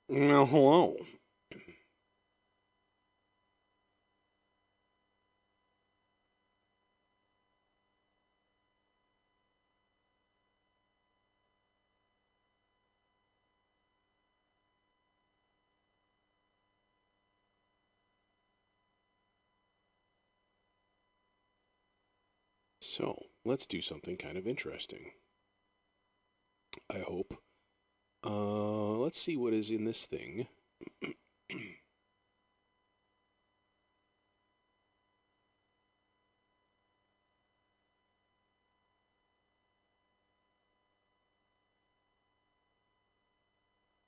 Now, hello. So, let's do something kind of interesting. I hope. Let's see what is in this thing.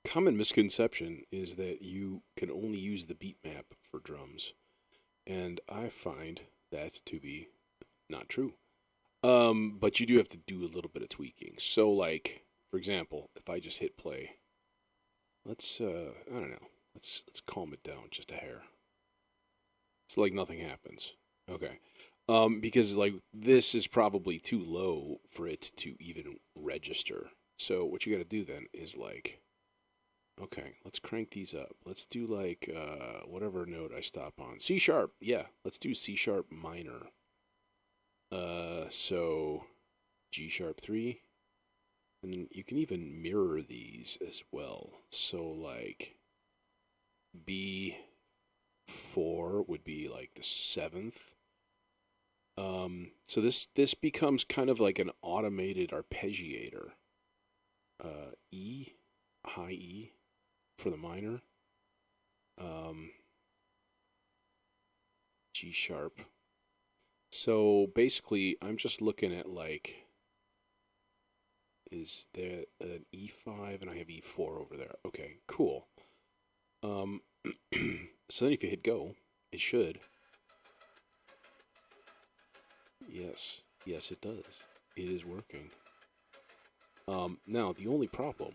Common misconception is that you can only use the beat map for drums, and I find that to be not true. But you do have to do a little bit of tweaking. So, like, for example, if I just hit play, I don't know, let's calm it down just a hair. It's like nothing happens. Okay. Because like this is probably too low for it to even register. So what you got to do then is like, okay, let's crank these up. Let's do like whatever note I stop on. C sharp. Yeah, let's do C sharp minor. So G sharp 3, and you can even mirror these as well. So like B4 would be like the 7th. So this becomes kind of like an automated arpeggiator. E, high E for the minor. Um, G sharp. So basically, I'm just looking at like, is there an E5 and I have E4 over there? Okay, cool. Um, so then if you hit go, it should. Yes, yes, it does. It is working. Now, the only problem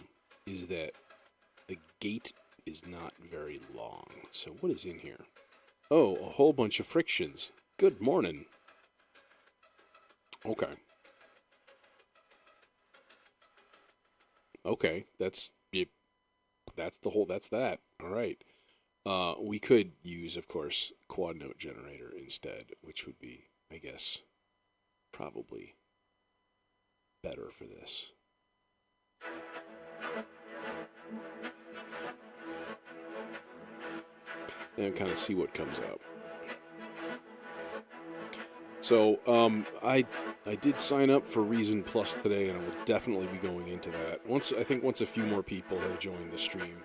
is that the gate is not very long. So what is in here? Oh, a whole bunch of frictions. Good morning. Okay. Okay, that's the whole that's that. All right. We could use, of course, quad note generator instead, which would be, I guess, probably better for this. And kind of see what comes out. So I did sign up for Reason Plus today, and I will definitely be going into that. Once a few more people have joined the stream.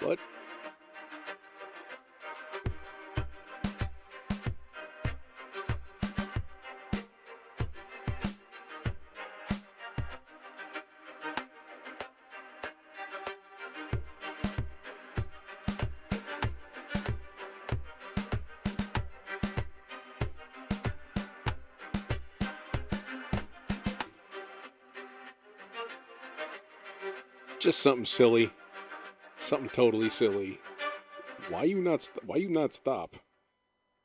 But just something silly, something totally silly. Why you not stop?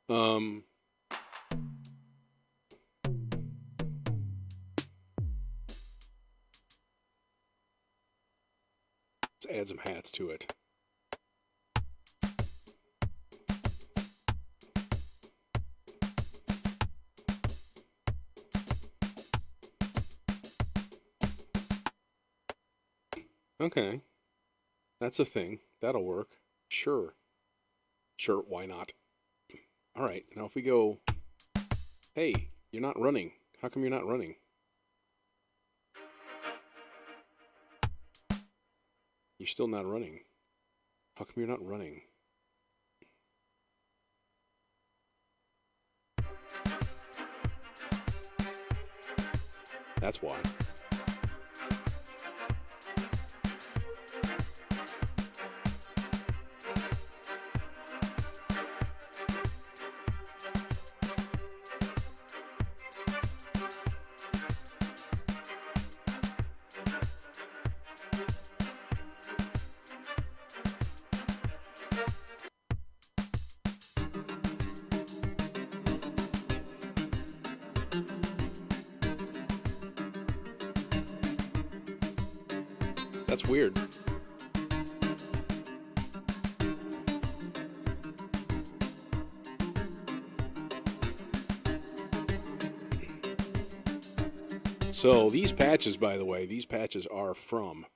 Um, let's add some hats to it. Okay, that's a thing. That'll work. Sure. Sure, why not? All right, now if we go, hey, you're not running. How come you're not running? You're still not running. How come you're not running? That's why. That's weird. So these patches, by the way, these patches are from...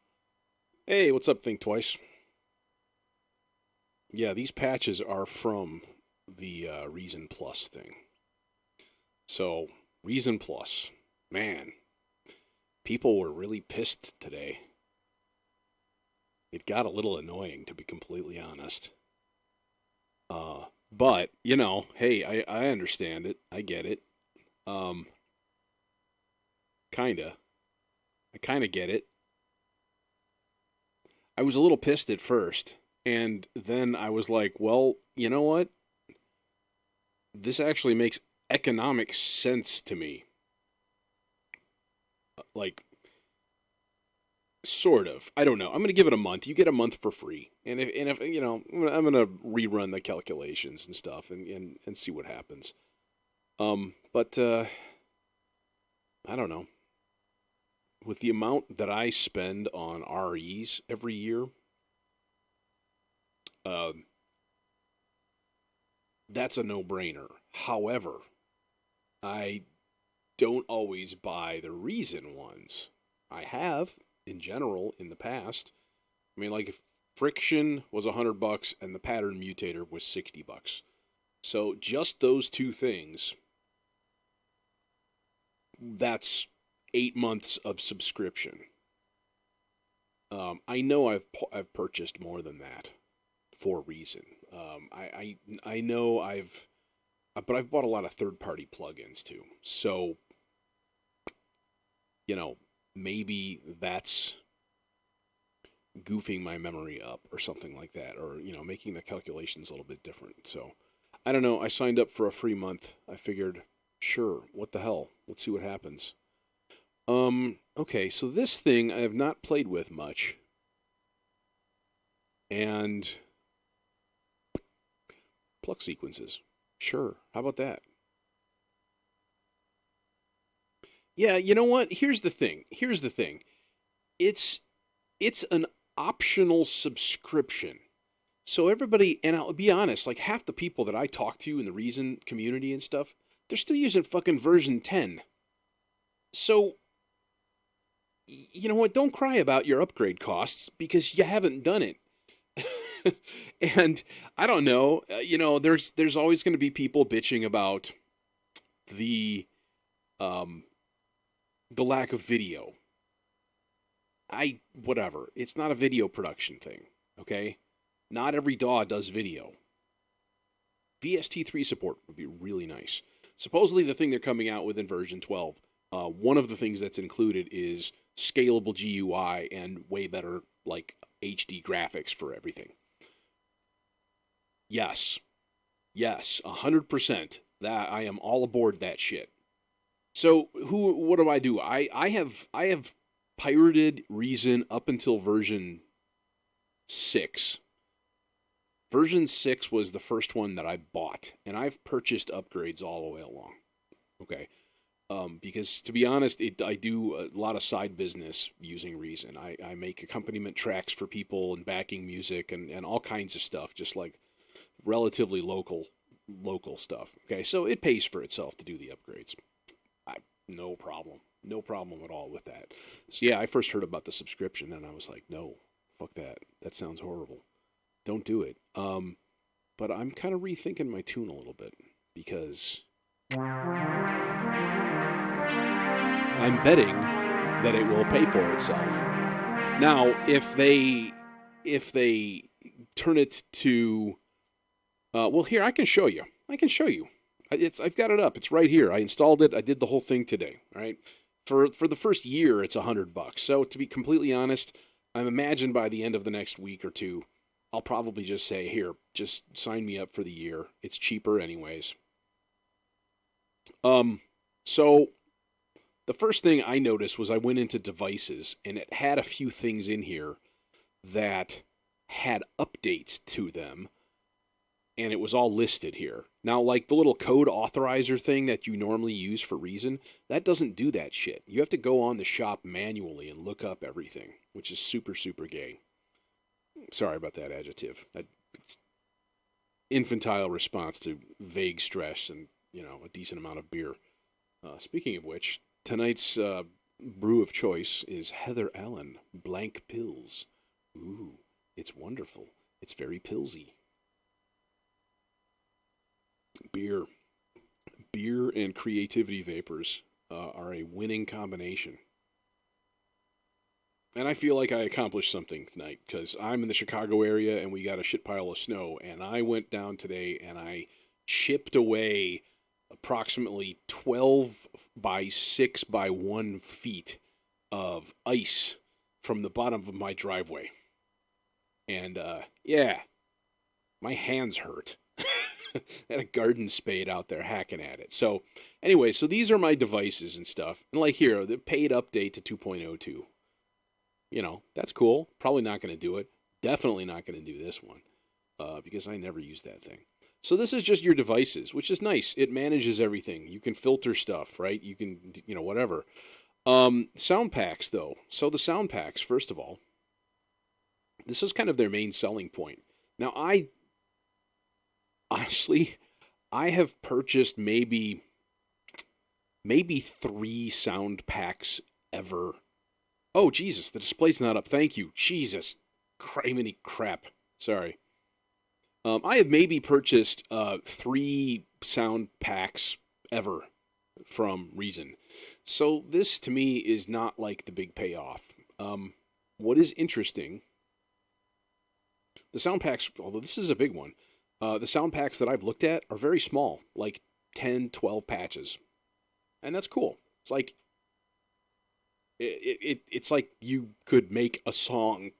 Hey, what's up, Think Twice? Yeah, these patches are from the Reason Plus thing. So, Reason Plus. Man, people were really pissed today. It got a little annoying, to be completely honest. But, you know, hey, I understand it. I get it. Kinda. I kinda get it. I was a little pissed at first, and then I was like, well, you know what? This actually makes economic sense to me. Like, sort of. I don't know. I'm going to give it a month. You get a month for free. And if you know, I'm going to rerun the calculations and stuff and see what happens. But I don't know. With the amount that I spend on REs every year, that's a no-brainer. However, I don't always buy the Reason ones. I have, in general, in the past. I mean, like, if Friction was $100 and the Pattern Mutator was $60. So just those two things, that's 8 months of subscription. I know I've purchased more than that for Reason. I know but I've bought a lot of third-party plugins too. So, you know, maybe that's goofing my memory up or something like that, or, you know, making the calculations a little bit different. So, I don't know. I signed up for a free month. I figured, sure, what the hell? Let's see what happens. Okay, so this thing I have not played with much. And pluck sequences. Sure. How about that? Yeah, you know what? Here's the thing. It's an optional subscription. So everybody, and I'll be honest, like half the people that I talk to in the Reason community and stuff, they're still using fucking version 10. So, you know what? Don't cry about your upgrade costs because you haven't done it. And I don't know, you know, there's always going to be people bitching about the lack of video. Whatever. It's not a video production thing, okay? Not every DAW does video. VST3 support would be really nice. Supposedly the thing they're coming out with in version 12, one of the things that's included is scalable GUI and way better, like, HD graphics for everything. Yes, 100%. That I am all aboard that shit. So what do? I have pirated Reason up until version 6. Version 6 was the first one that I bought, and I've purchased upgrades all the way along. Okay. Because to be honest, I do a lot of side business using Reason. I make accompaniment tracks for people and backing music and all kinds of stuff, just like relatively local stuff. Okay, so it pays for itself to do the upgrades. No problem at all with that. So yeah, I first heard about the subscription and I was like, no, fuck that. That sounds horrible. Don't do it. But I'm kind of rethinking my tune a little bit because I'm betting that it will pay for itself. Now, if they turn it to, well, here I can show you. I've got it up. It's right here. I installed it. I did the whole thing today. Right. For the first year, it's $100. So to be completely honest, I'm imagined by the end of the next week or two, I'll probably just say, here, just sign me up for the year. It's cheaper anyways. So the first thing I noticed was I went into devices and it had a few things in here that had updates to them, and it was all listed here. Now, like the little code authorizer thing that you normally use for Reason, that doesn't do that shit. You have to go on the shop manually and look up everything. which is super, super gay. Sorry about that adjective. It's infantile response to vague stress and, a decent amount of beer. Speaking of which, tonight's brew of choice is Heather Allen Blank Pills. Ooh, it's wonderful. It's very pillsy. Beer. Beer and creativity vapors are a winning combination. And I feel like I accomplished something tonight because I'm in the Chicago area and we got a shit pile of snow. And I went down today and I chipped away approximately 12 by 6 by 1 feet of ice from the bottom of my driveway. And yeah, my hands hurt. I had a garden spade out there hacking at it. So anyway, so these are my devices and stuff. And like here, the paid update to 2.02. That's cool. Probably not going to do it. Definitely not going to do this one because I never use that thing. So this is just your devices, which is nice. It manages everything. You can filter stuff, right? You can, whatever. Sound packs, though. So the sound packs, first of all, this is kind of their main selling point. Now, honestly, I have purchased maybe 3 sound packs ever. Oh, Jesus, the display's not up. Thank you. Jesus. Criminy crap. Sorry. I have maybe purchased 3 sound packs ever from Reason. So this, to me, is not like the big payoff. What is interesting, the sound packs, although this is a big one, the sound packs that I've looked at are very small, like 10, 12 patches. And that's cool. It's like, it's like you could make a song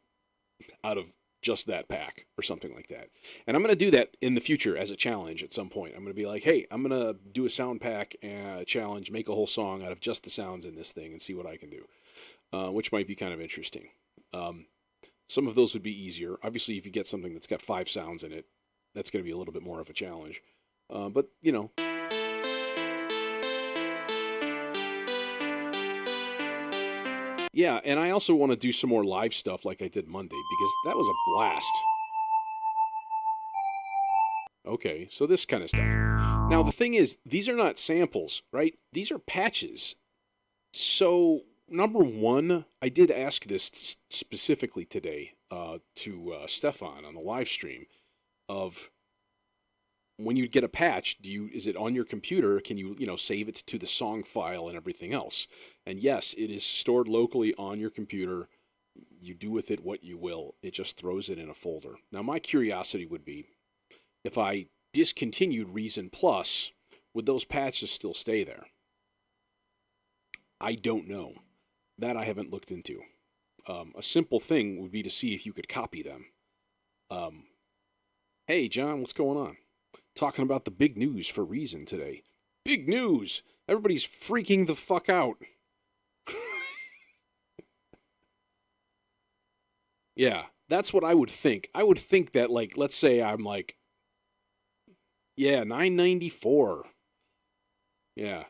out of just that pack or something like that. And I'm going to do that in the future as a challenge at some point. I'm going to be like, hey, I'm going to do a sound pack challenge, make a whole song out of just the sounds in this thing and see what I can do, which might be kind of interesting. Some of those would be easier. Obviously, if you get something that's got 5 sounds in it, that's going to be a little bit more of a challenge. But, Yeah, and I also want to do some more live stuff like I did Monday, because that was a blast. Okay, so this kind of stuff. Now, the thing is, these are not samples, right? These are patches. So, number one, I did ask this specifically today to Stefan on the live stream of when you get a patch, is it on your computer? Can you, save it to the song file and everything else? And yes, it is stored locally on your computer. You do with it what you will. It just throws it in a folder. Now, my curiosity would be, if I discontinued Reason Plus, would those patches still stay there? I don't know. That I haven't looked into. A simple thing would be to see if you could copy them. Hey, John, what's going on? Talking about the big news for Reason today. Big news! Everybody's freaking the fuck out. Yeah, that's what I would think. I would think that, like, let's say I'm like, yeah, $9.94. Yeah.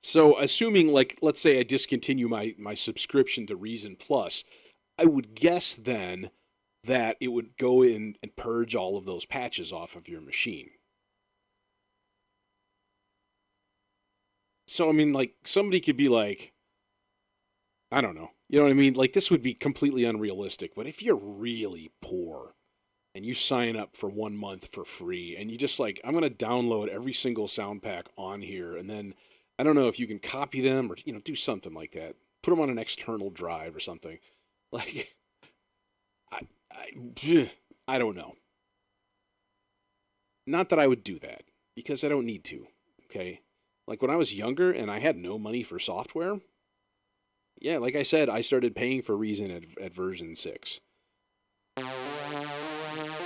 So, assuming, like, let's say I discontinue my subscription to Reason Plus, I would guess then that it would go in and purge all of those patches off of your machine. So, I mean, like, somebody could be like, I don't know. You know what I mean? Like, this would be completely unrealistic. But if you're really poor and you sign up for 1 month for free and you just like, I'm going to download every single sound pack on here, and then I don't know if you can copy them or, do something like that. Put them on an external drive or something. Like, I don't know. Not that I would do that, because I don't need to, okay? Like, when I was younger and I had no money for software, yeah, like I said, I started paying for Reason at version 6.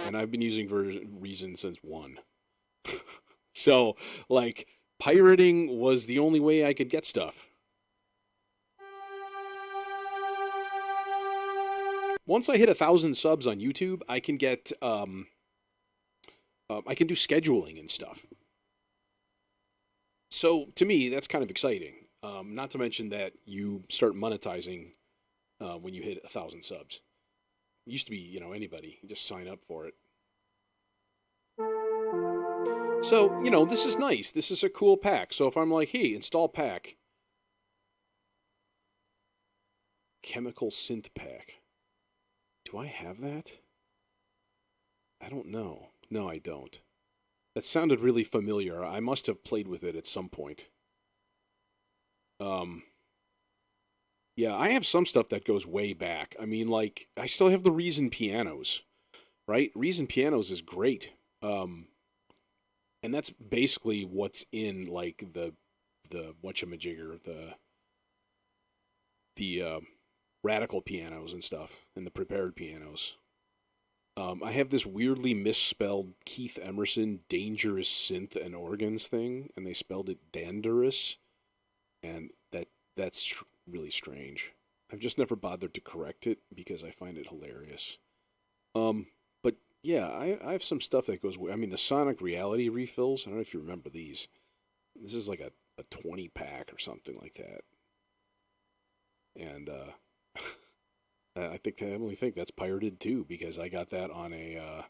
And I've been using Reason since 1. So, like, pirating was the only way I could get stuff. Once I hit 1,000 subs on YouTube, I can get, I can do scheduling and stuff. So, to me, that's kind of exciting. Not to mention that you start monetizing when you hit 1,000 subs. It used to be, anybody. You just sign up for it. So, this is nice. This is a cool pack. So if I'm like, hey, install pack, chemical synth pack. Do I have that? I don't know. No, I don't. That sounded really familiar. I must have played with it at some point. Yeah, I have some stuff that goes way back. I mean, like, I still have the Reason pianos, right? Reason pianos is great. And that's basically what's in, like, the whatchamajigger, the radical pianos and stuff, and the prepared pianos. I have this weirdly misspelled Keith Emerson dangerous synth and organs thing, and they spelled it dangerous, and that's really strange. I've just never bothered to correct it because I find it hilarious. But yeah, I have some stuff that goes. I mean, the Sonic Reality refills. I don't know if you remember these. This is like a 20 pack or something like that, and I only think that's pirated too because I got that on a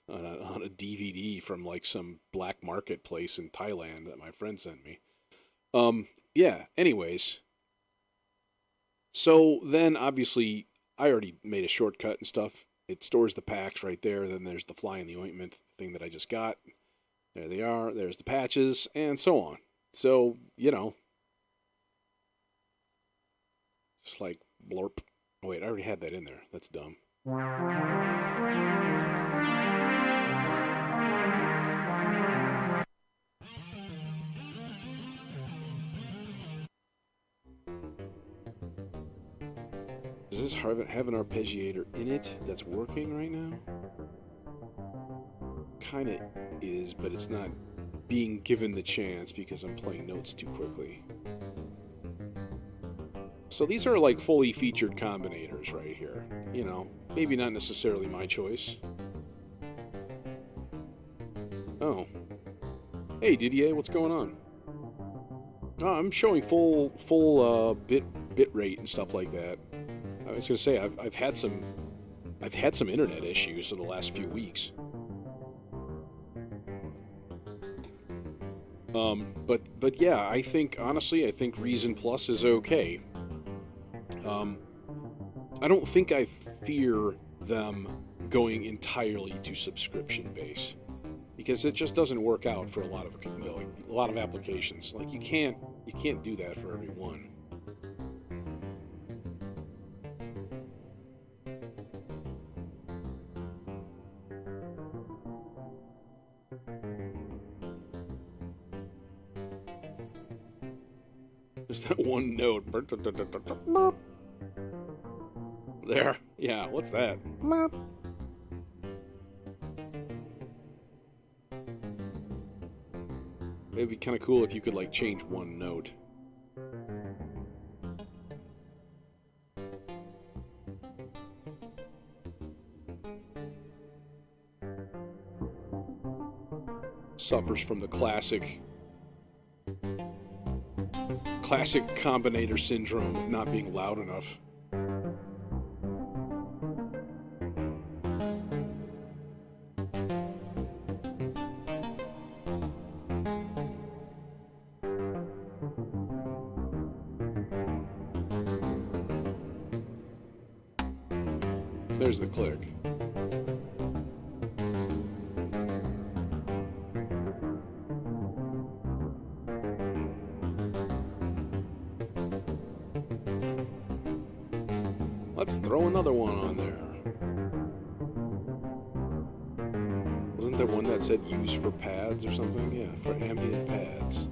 on a DVD from like some black marketplace in Thailand that my friend sent me. Yeah. Anyways, so then obviously I already made a shortcut and stuff. It stores the packs right there. Then there's the fly in the ointment thing that I just got. There they are. There's the patches and so on. So just like blorp. Oh, wait, I already had that in there. That's dumb. Does this have an arpeggiator in it that's working right now? Kind of is, but it's not being given the chance because I'm playing notes too quickly. So these are like fully featured combinators right here. Maybe not necessarily my choice. Oh. Hey, Didier, what's going on? Oh, I'm showing full bit rate and stuff like that. I was gonna say I've had some internet issues for the last few weeks. But yeah, I think Reason Plus is okay. I don't think I fear them going entirely to subscription base because it just doesn't work out for a lot of applications. Like you can't do that for everyone. There's that one note. There. Yeah, what's that? It'd be kind of cool if you could, like, change one note. Suffers from the classic combinator syndrome of not being loud enough. There's the click. Let's throw another one on there. Wasn't there one that said use for pads or something? Yeah, for ambient pads.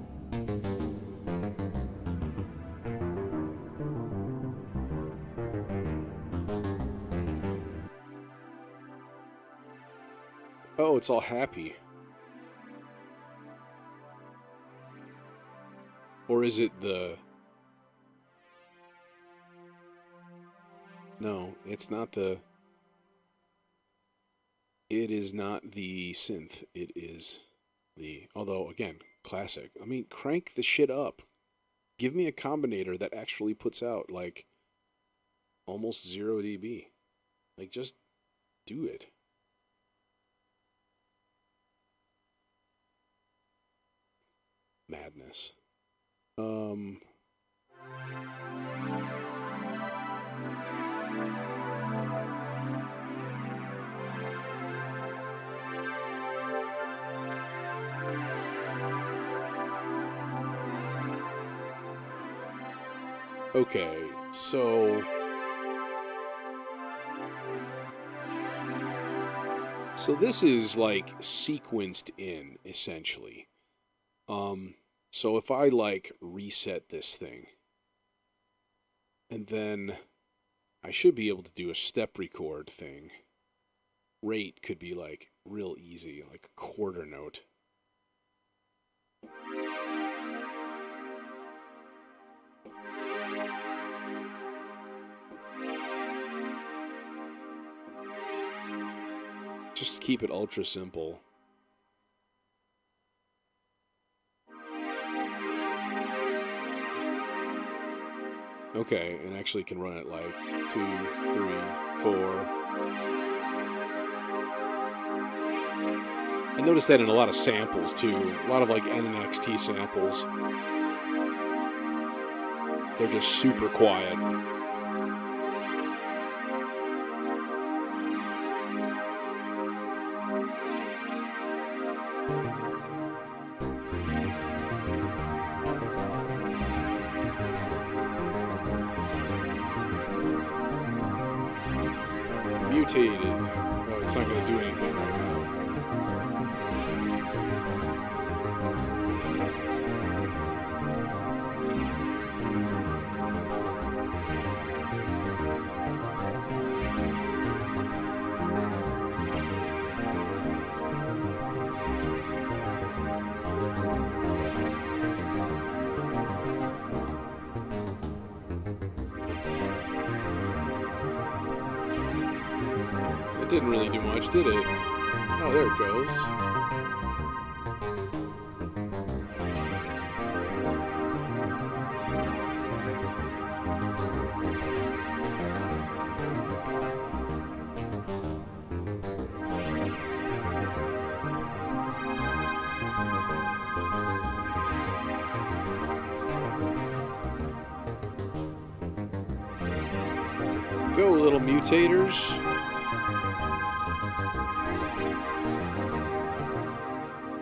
Oh, it's all happy. Or is it the... No, it's not the... It is not the synth. It is the... Although, again, classic. I mean, crank the shit up. Give me a combinator that actually puts out like almost 0 dB. Like, just do it. Madness. Okay, so this is like sequenced in essentially. So if I like reset this thing, and then I should be able to do a step record thing. Rate could be like real easy, like a quarter note. Just keep it ultra simple. Okay, and actually can run it like 2, 3, 4. I noticed that in a lot of samples too. A lot of like N and XT samples. They're just super quiet. Mutated. Oh, it's not going to do anything right now. It didn't really do much, did it? Oh, there it goes. Go, little mutators.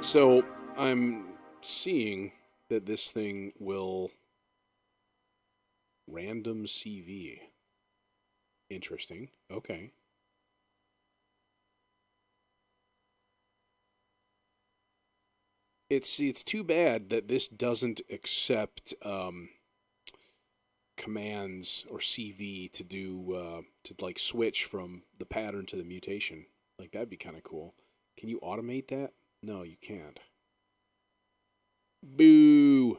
So I'm seeing that this thing will random CV. Interesting. Okay. It's too bad that this doesn't accept commands or CV to do to like switch from the pattern to the mutation. Like, that'd be kind of cool. Can you automate that? No, you can't. Boo.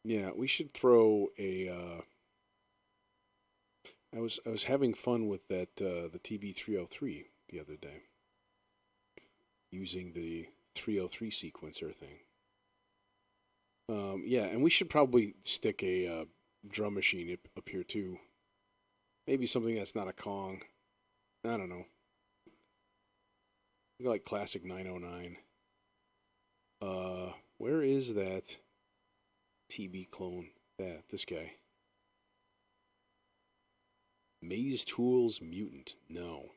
Yeah, we should throw a. I was having fun with that the TB303 the other day, using the 303 sequencer thing. Yeah, and we should probably stick a drum machine up here too. Maybe something that's not a Kong. I don't know. Like classic 909. Where is that TB clone? This guy. Maze Tools Mutant. No.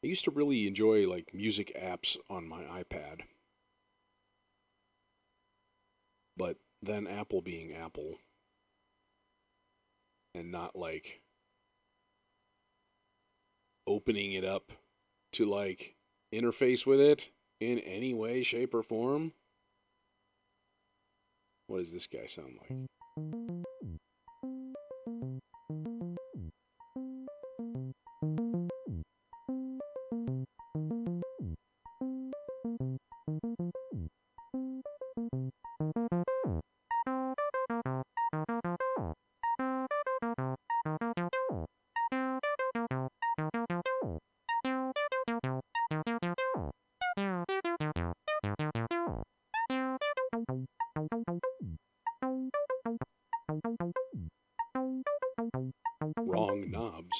I used to really enjoy like music apps on my iPad. But then Apple being Apple and not like opening it up to like interface with it in any way, shape, or form. What does this guy sound like?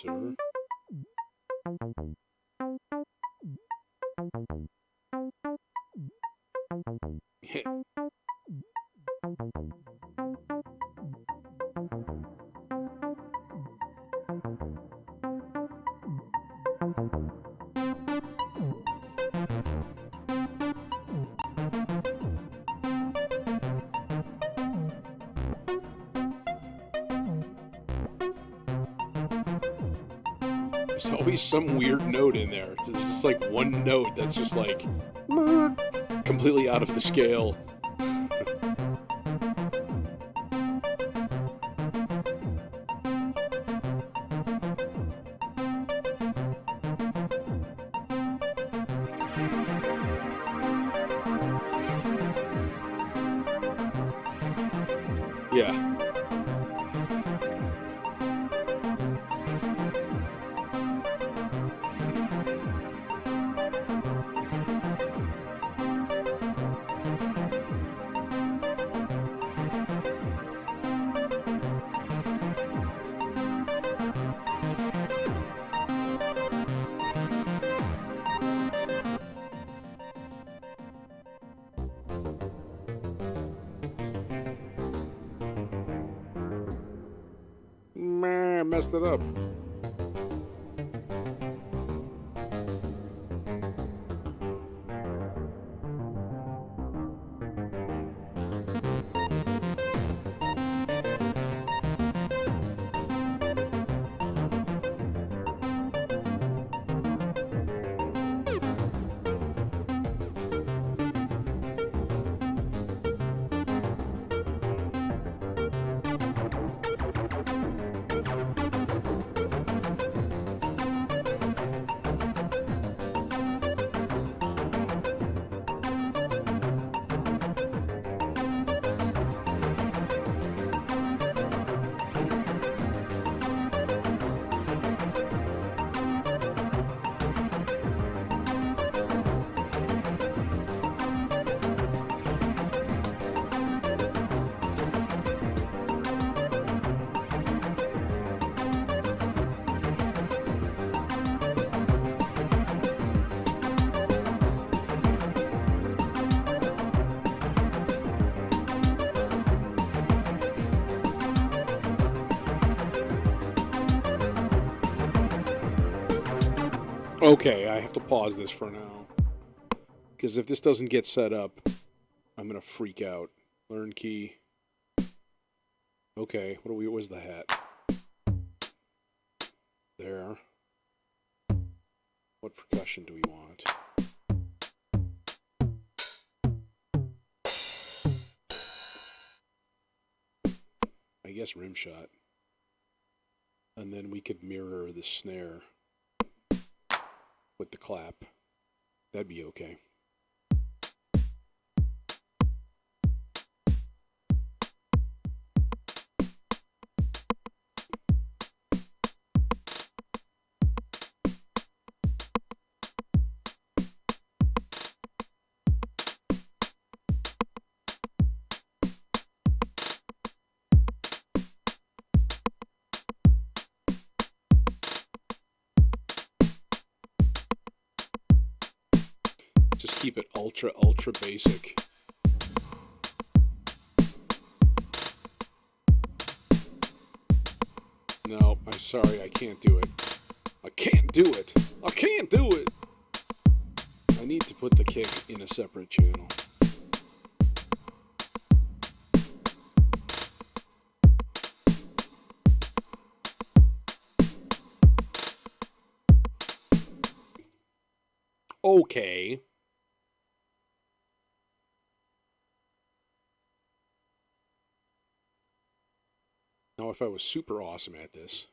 sir. There's always some weird note in there. There's just like one note that's just like completely out of the scale. Yeah. I messed it up. Okay, I have to pause this for now. Because if this doesn't get set up, I'm going to freak out. Learn key. Okay, where's the hat? There. What percussion do we want? I guess rim shot. And then we could mirror the snare with the clap. That'd be okay. Just keep it ultra basic. No, I'm sorry, I can't do it. I can't do it. I can't do it. I need to put the kick in a separate channel. Okay. Now, if I was super awesome at this,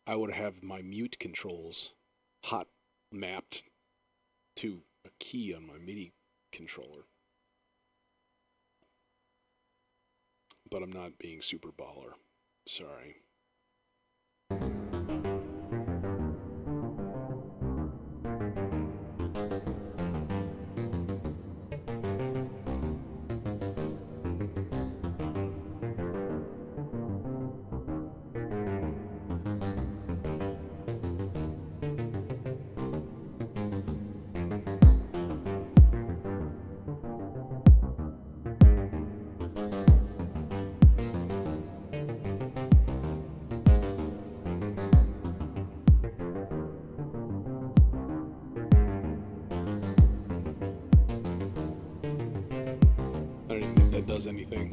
I would have my mute controls hot mapped to a key on my MIDI controller. But I'm not being super baller. Sorry. it does anything.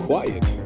Quiet.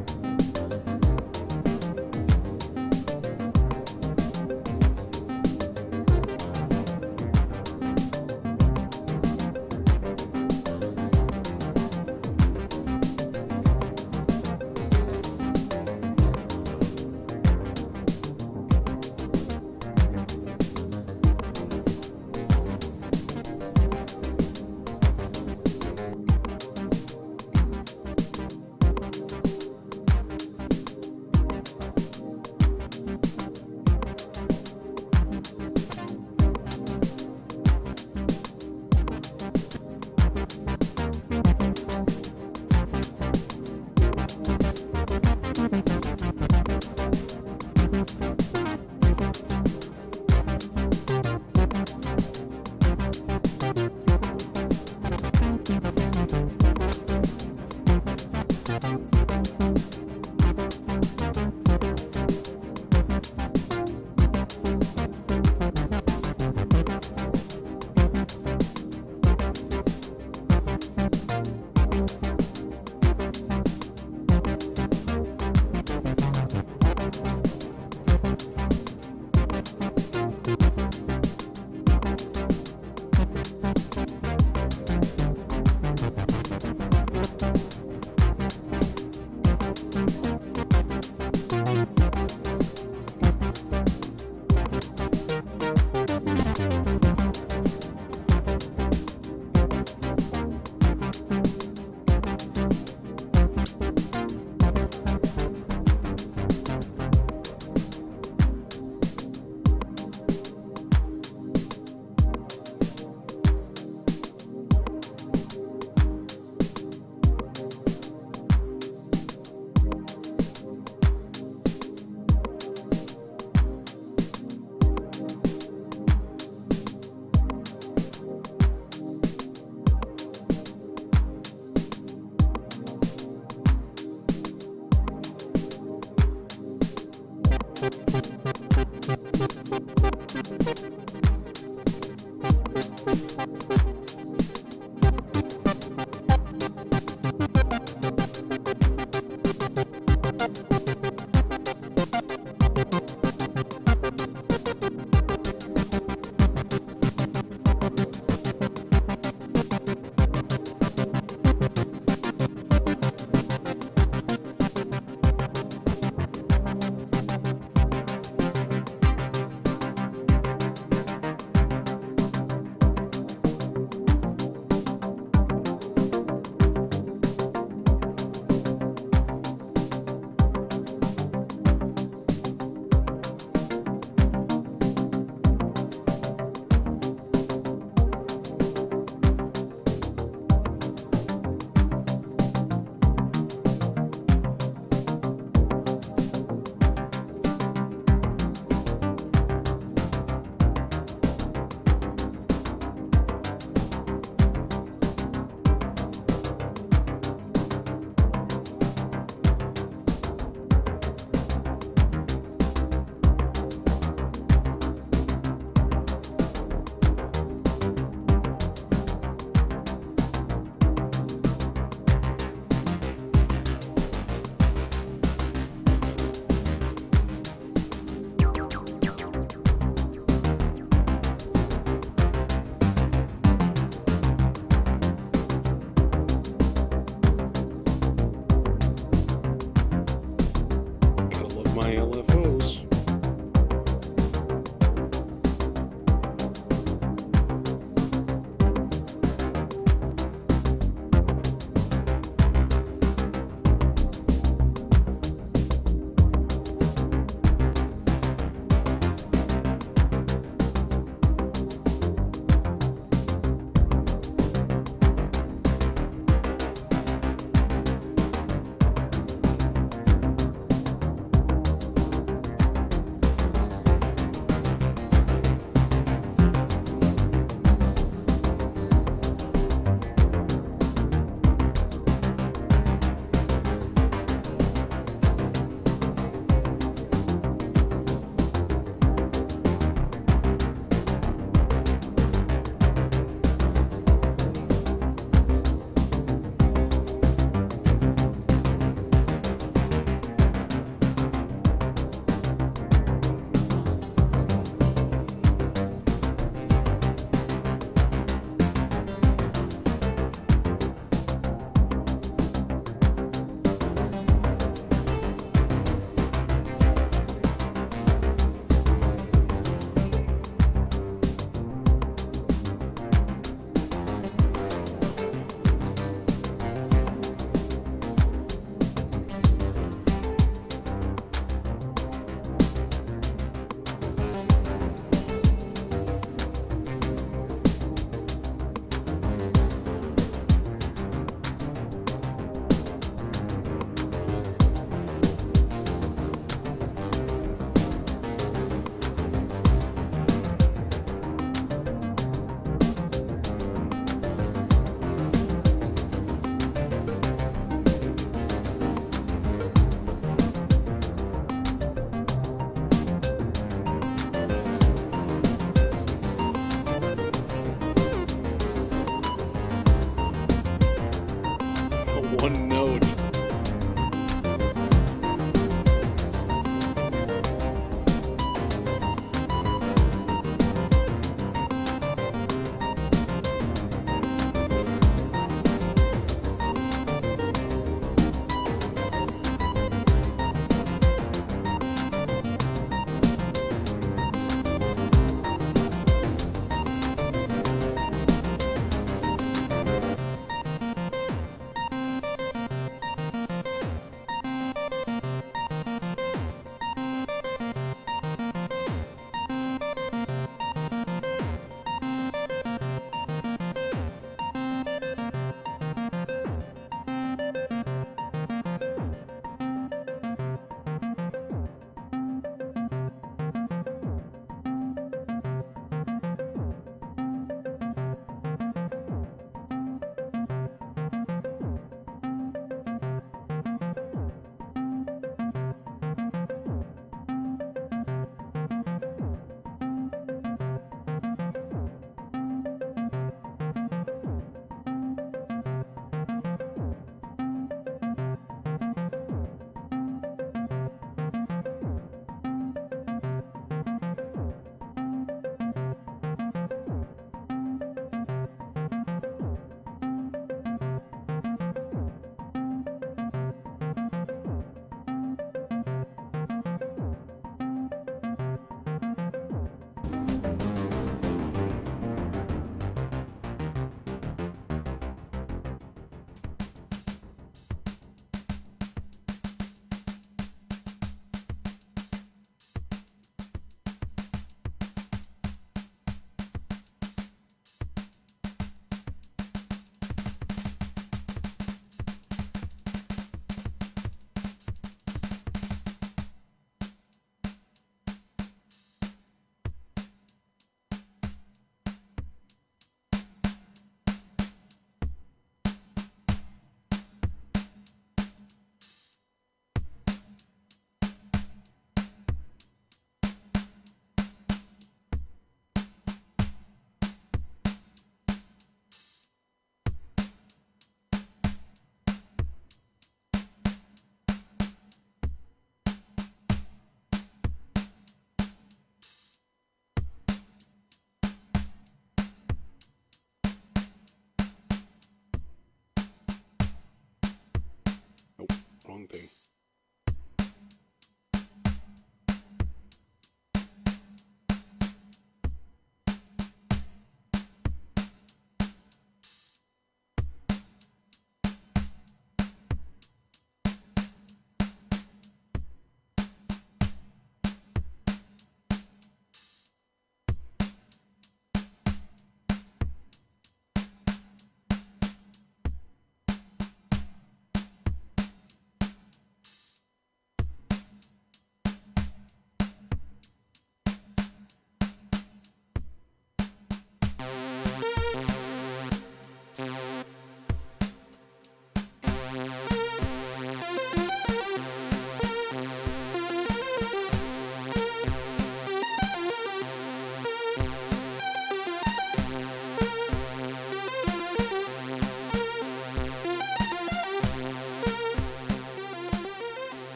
wrong thing.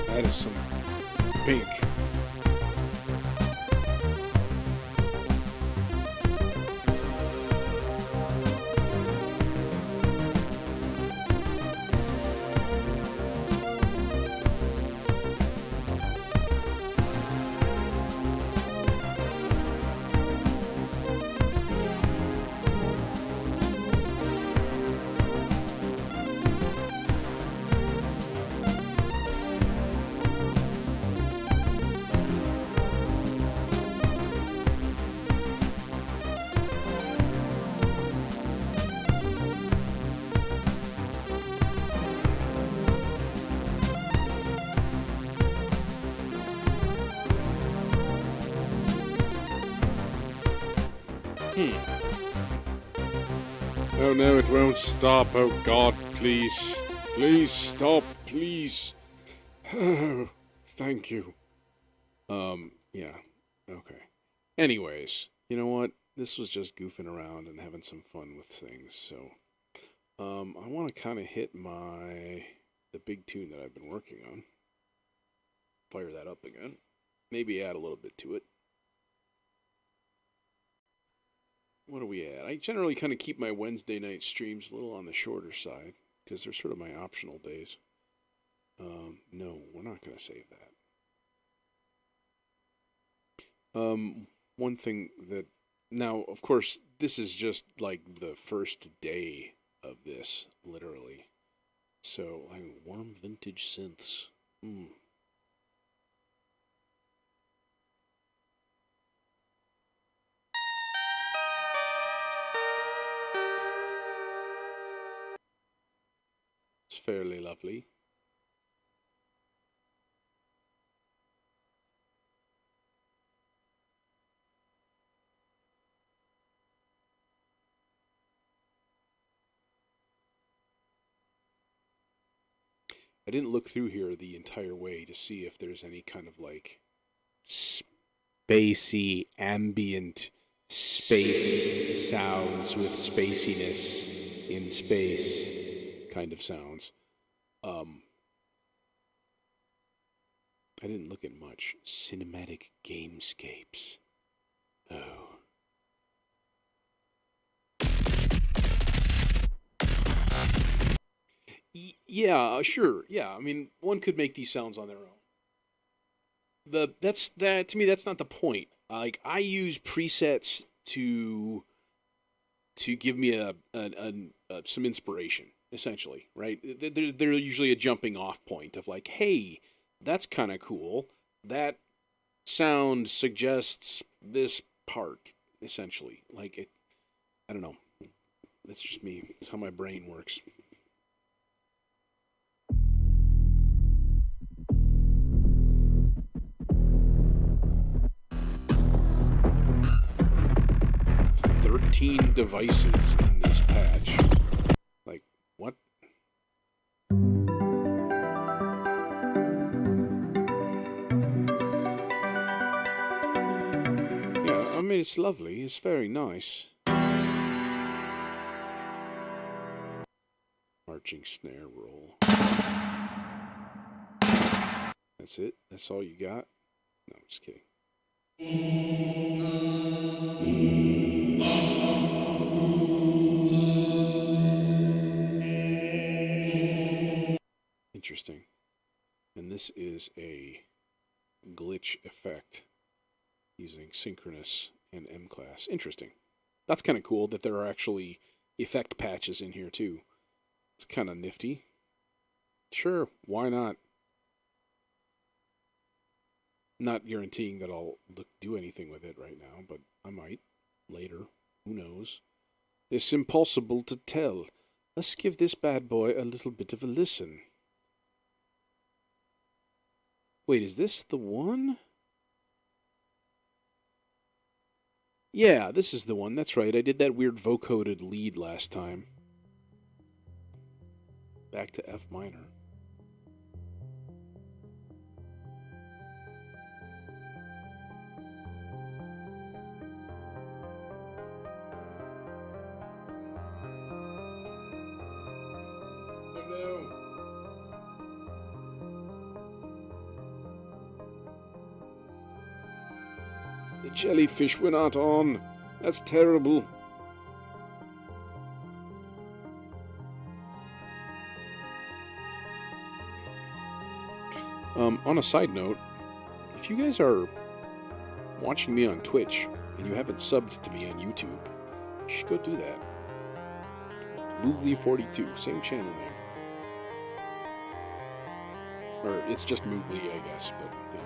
That is some pink. Oh no, it won't stop. Oh God, please. Please stop, please. Oh, thank you. Yeah. Okay. Anyways, you know what? This was just goofing around and having some fun with things, so I want to kind of hit the big tune that I've been working on. Fire that up again. Maybe add a little bit to it. What are we at? I generally kind of keep my Wednesday night streams a little on the shorter side because they're sort of my optional days. No, we're not going to save that. One thing that now, of course, this is just like the first day of this, literally. So, like warm vintage synths. It's fairly lovely. I didn't look through here the entire way to see if there's any kind of like spacey, ambient space sounds with spaciness in space kind of sounds. I didn't look at much. Cinematic gamescapes. Oh. Yeah, sure. Yeah, I mean, one could make these sounds on their own. That's that to me. That's not the point. Like I use presets to give me some inspiration. essentially, right? They're usually a jumping off point of like, hey, that's kind of cool. That sound suggests this part, essentially. Like, I don't know. That's just me. It's how my brain works. It's 13 devices in this patch. Like, what? Yeah, I mean, it's lovely. It's very nice. Marching snare roll. That's it? That's all you got? No, I'm just kidding. Interesting. And this is a glitch effect using synchronous and M class. Interesting. That's kind of cool that there are actually effect patches in here too. It's kind of nifty. Sure, why not? Not guaranteeing that I'll do anything with it right now, but I might later. Who knows? It's impossible to tell. Let's give this bad boy a little bit of a listen. Wait, is this the one? Yeah, this is the one. That's right. I did that weird vocoded lead last time. Back to F minor. Oh no. The jellyfish were not on. That's terrible. On a side note, if you guys are watching me on Twitch and you haven't subbed to me on YouTube, you should go do that. Moogly42, same channel name. Or it's just Moogly, I guess, but yeah.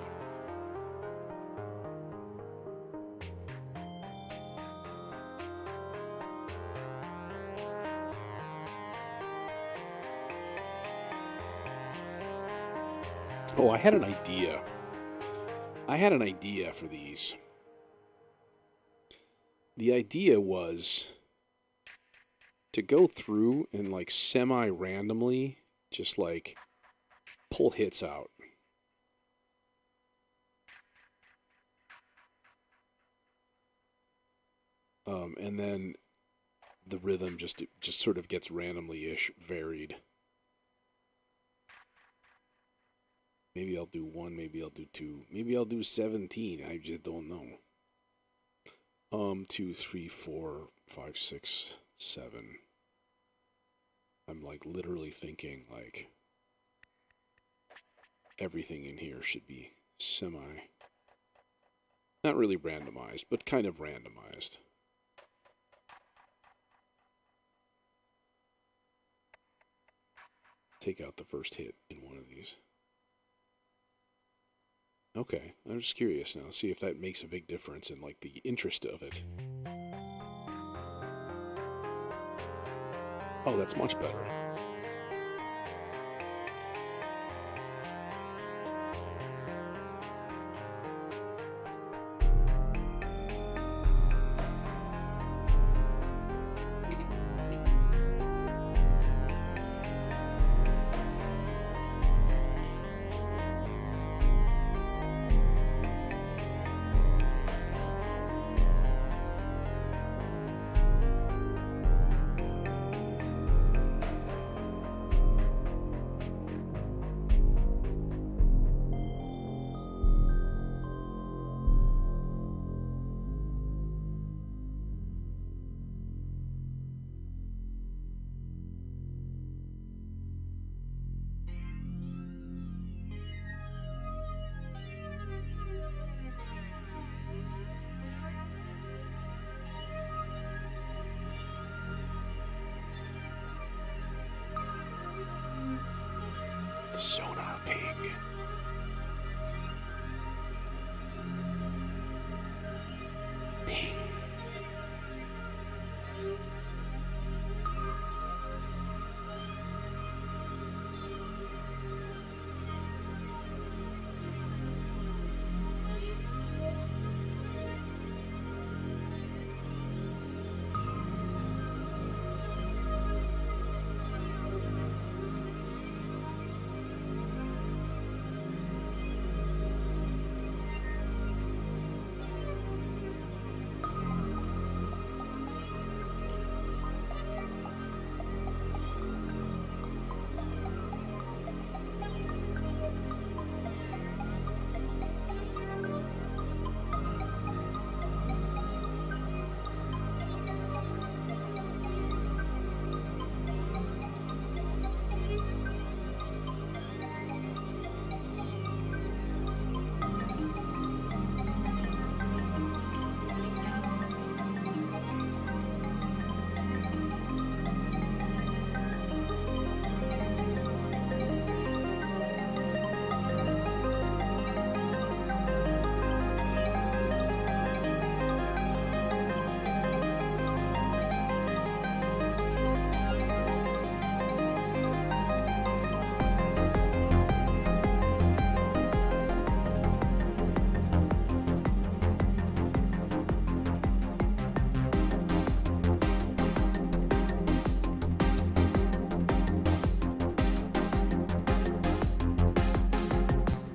Oh, I had an idea. I had an idea for these. The idea was to go through and like semi-randomly just like pull hits out. And then the rhythm just sort of gets randomly-ish varied. Maybe I'll do 1, maybe I'll do 2, maybe I'll do 17, I just don't know. 2, 3, 4, 5, 6, 7. I'm like literally thinking like everything in here should be not really randomized, but kind of randomized. Take out the first hit in one of these. Okay, I'm just curious now. See if that makes a big difference in like the interest of it. Oh, that's much better. Ping.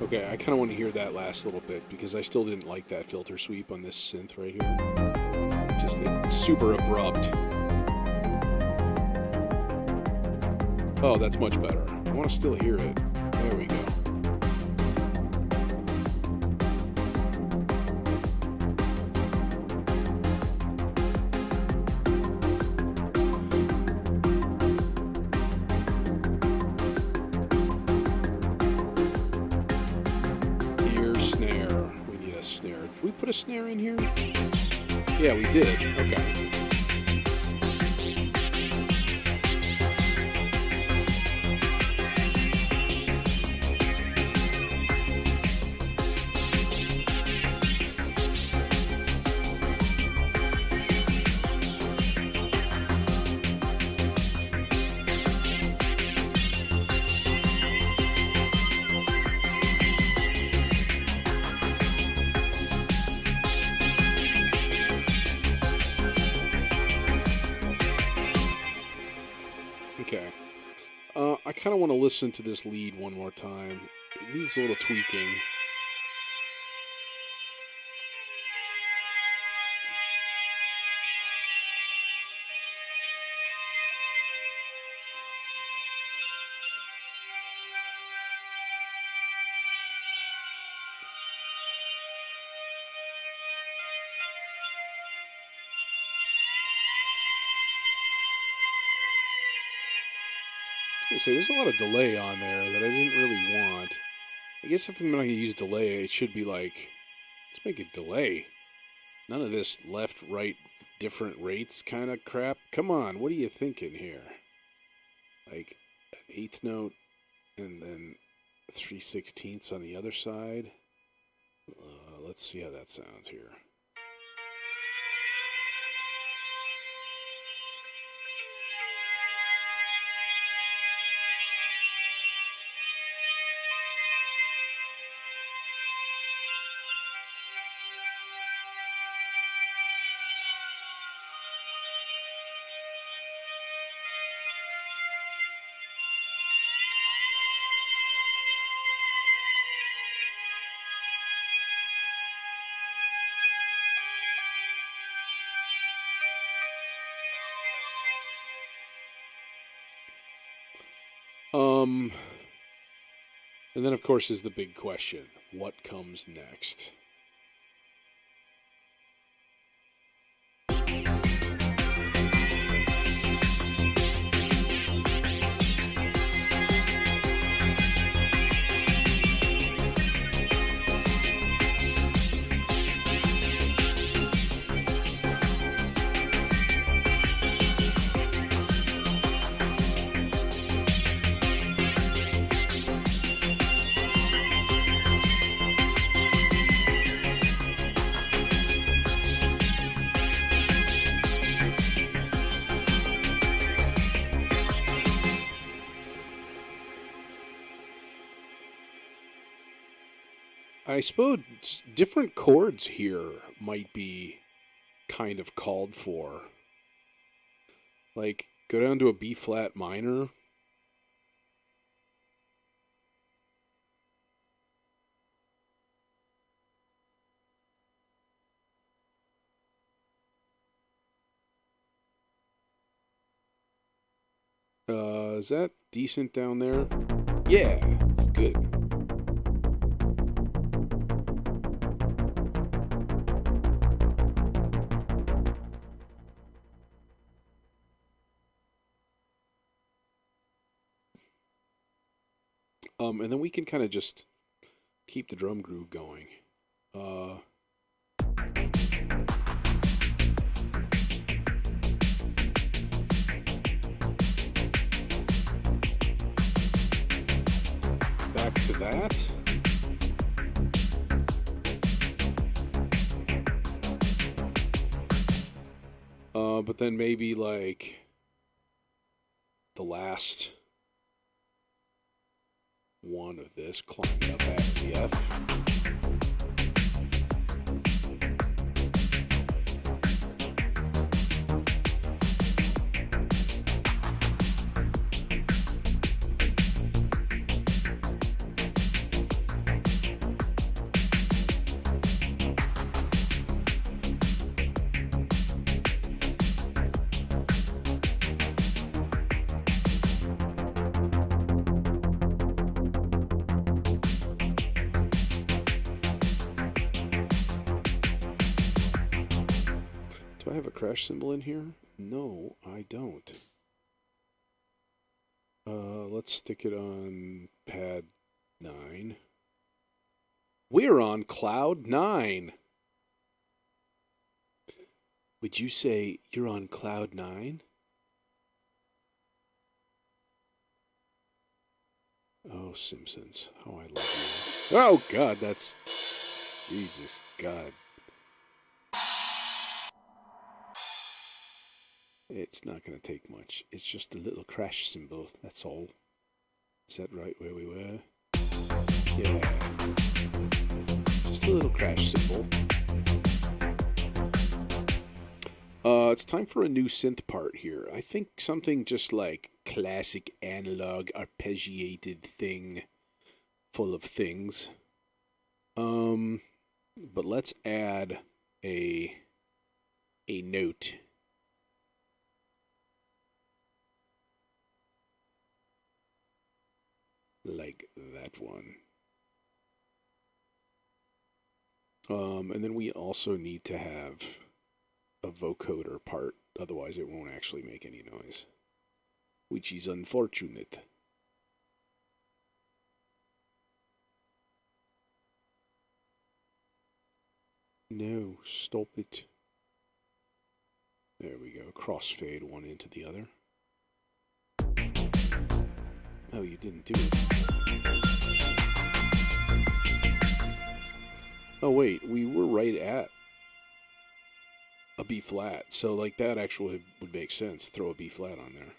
Okay, I kind of want to hear that last little bit because I still didn't like that filter sweep on this synth right here. It's super abrupt. Oh, that's much better. I want to still hear it. There we go. Did we put a snare in here? Yeah, we did. Okay. Okay. I kind of want to listen to this lead one more time. It needs a little tweaking. Say, there's a lot of delay on there that I didn't really want. I guess if I'm going to use delay, it should be like, let's make it delay. None of this left, right, different rates kind of crap. Come on, what are you thinking here? Like an eighth note and then 3/16ths on the other side. Let's see how that sounds here. And then, of course, is the big question. What comes next? I suppose different chords here might be kind of called for. Like, go down to a B flat minor. Is that decent down there? Yeah, it's good. And then we can kind of just keep the drum groove going. Back to that. But then maybe like the last one of this, climbing up back to the F. Do I have a crash cymbal in here? No, I don't. Let's stick it on pad 9. We're on cloud 9. Would you say you're on cloud 9? Oh, Simpsons, how I love you. Oh, God, that's... Jesus, God. It's not going to take much. It's just a little crash cymbal, that's all. Is that right where we were? Yeah. Just a little crash cymbal. It's time for a new synth part here. I think something just like classic analog arpeggiated thing full of things. But let's add a note. Like that one. And then we also need to have a vocoder part, otherwise it won't actually make any noise, which is unfortunate. No, stop it. There we go, crossfade one into the other. Oh, you didn't do it. Oh wait, we were right at a B flat, so like that actually would make sense. Throw a B flat on there.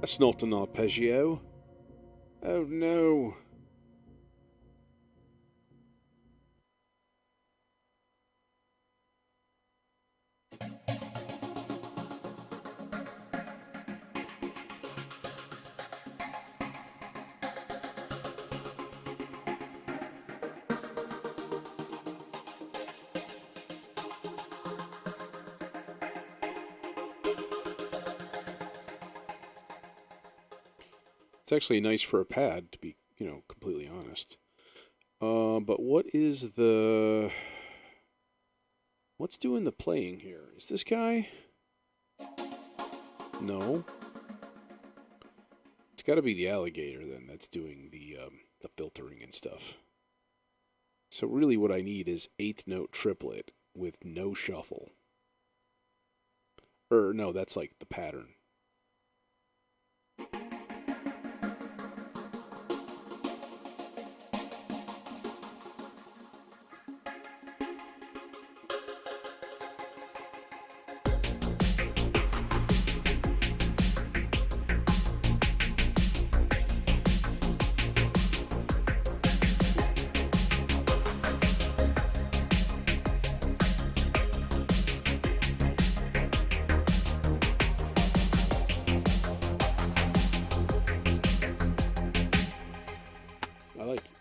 That's not an arpeggio. Oh no. It's actually nice for a pad, to be, completely honest. But what's doing the playing here? Is this guy? No. It's got to be the alligator then that's doing the filtering and stuff. So really what I need is 8th note triplet with no shuffle. Or no, that's like the pattern. I like it.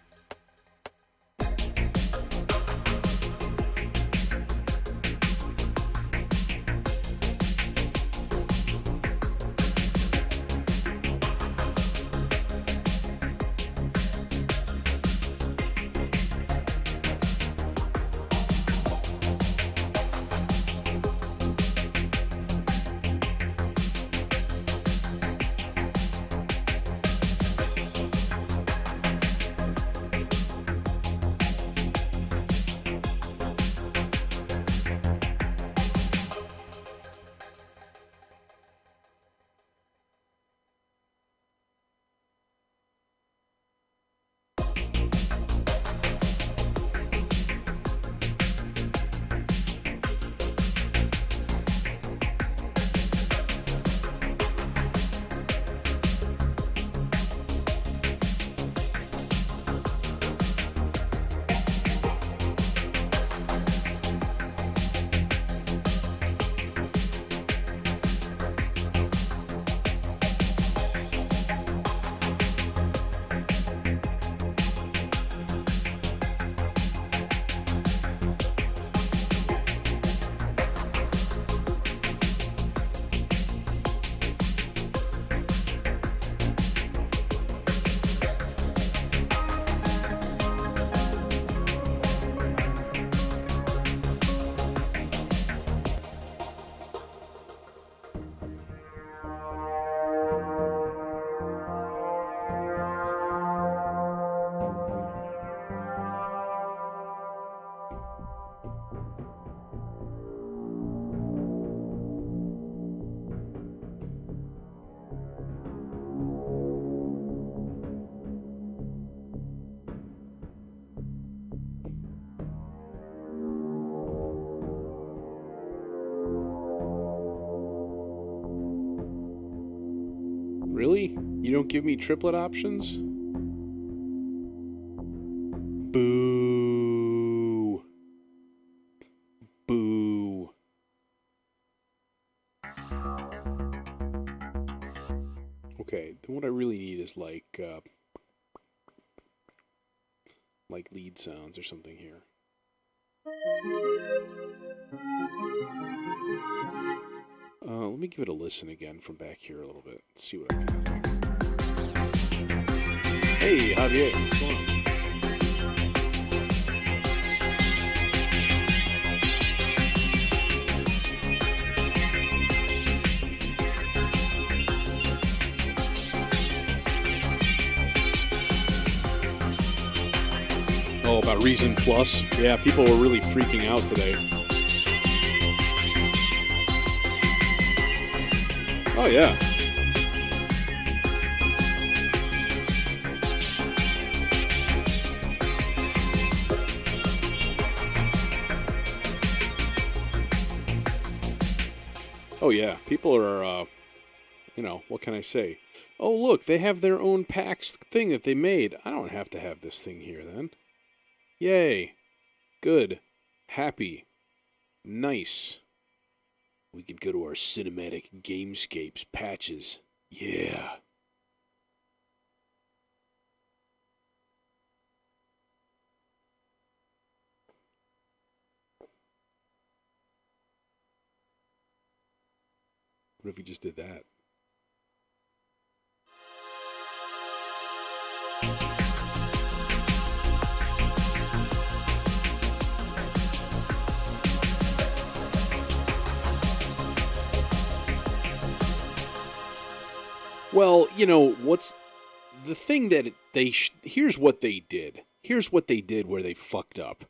Really? You don't give me triplet options? Boo. Boo. Okay, then what I really need is like lead sounds or something here. Let me give it a listen again from back here a little bit. See what I kind of think. Hey, Javier, what's going on? Oh, about Reason Plus? Yeah, people were really freaking out today. Oh, yeah. Oh, yeah. People are, what can I say? Oh, look, they have their own PAX thing that they made. I don't have to have this thing here, then. Yay. Good. Happy. Nice. We could go to our cinematic gamescapes patches. Yeah. What if we just did that? Well, what's the thing that here's what they did. Here's what they did where they fucked up.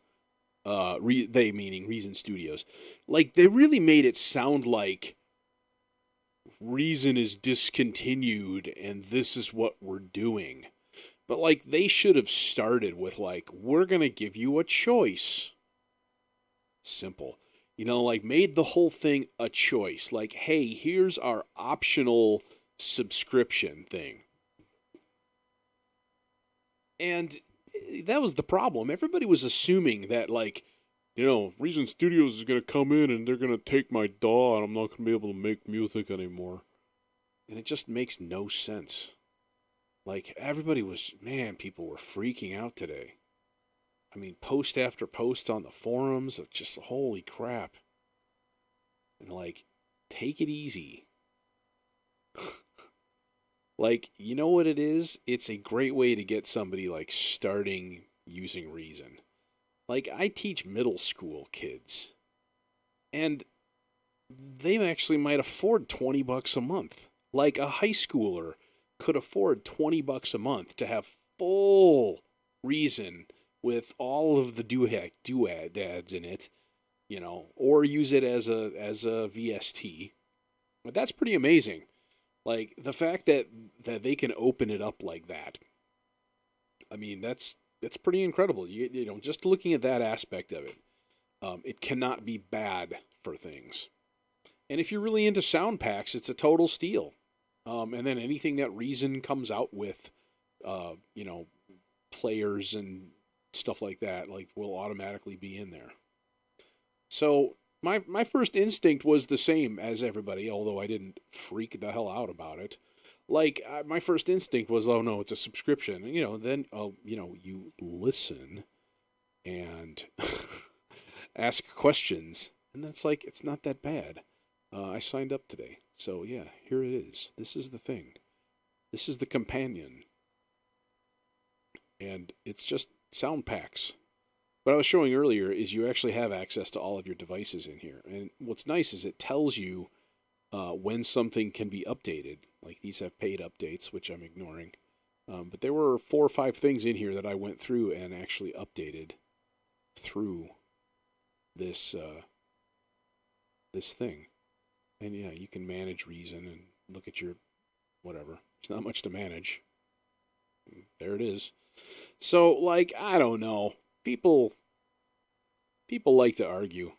They meaning Reason Studios. Like, they really made it sound like Reason is discontinued and this is what we're doing. But, like, they should have started with, like, we're going to give you a choice. Simple. Like, made the whole thing a choice. Like, hey, here's our optional subscription thing. And that was the problem. Everybody was assuming that, like, Reason Studios is going to come in and they're going to take my DAW and I'm not going to be able to make music anymore. And it just makes no sense. Like, people were freaking out today. I mean, post after post on the forums of just, holy crap. And, like, take it easy. Like, you know what it is? It's a great way to get somebody, like, starting using Reason. Like, I teach middle school kids. And they actually might afford $20 a month. Like, a high schooler could afford $20 a month to have full Reason with all of the doodads in it, or use it as a VST. But that's pretty amazing. Like, the fact that they can open it up like that, I mean, that's pretty incredible. Just looking at that aspect of it, it cannot be bad for things. And if you're really into sound packs, it's a total steal. And then anything that Reason comes out with, players and stuff like that, like, will automatically be in there. So my first instinct was the same as everybody, although I didn't freak the hell out about it. Like, my first instinct was, oh no, it's a subscription. And, then, you listen and ask questions. And that's like, it's not that bad. I signed up today. So yeah, here it is. This is the thing. This is the companion. And it's just sound packs. What I was showing earlier is you actually have access to all of your devices in here. And what's nice is it tells you when something can be updated. Like, these have paid updates, which I'm ignoring. But there were 4 or 5 things in here that I went through and actually updated through this this thing. And yeah, you can manage Reason and look at your whatever. It's not much to manage. There it is. So, like, I don't know. People like to argue.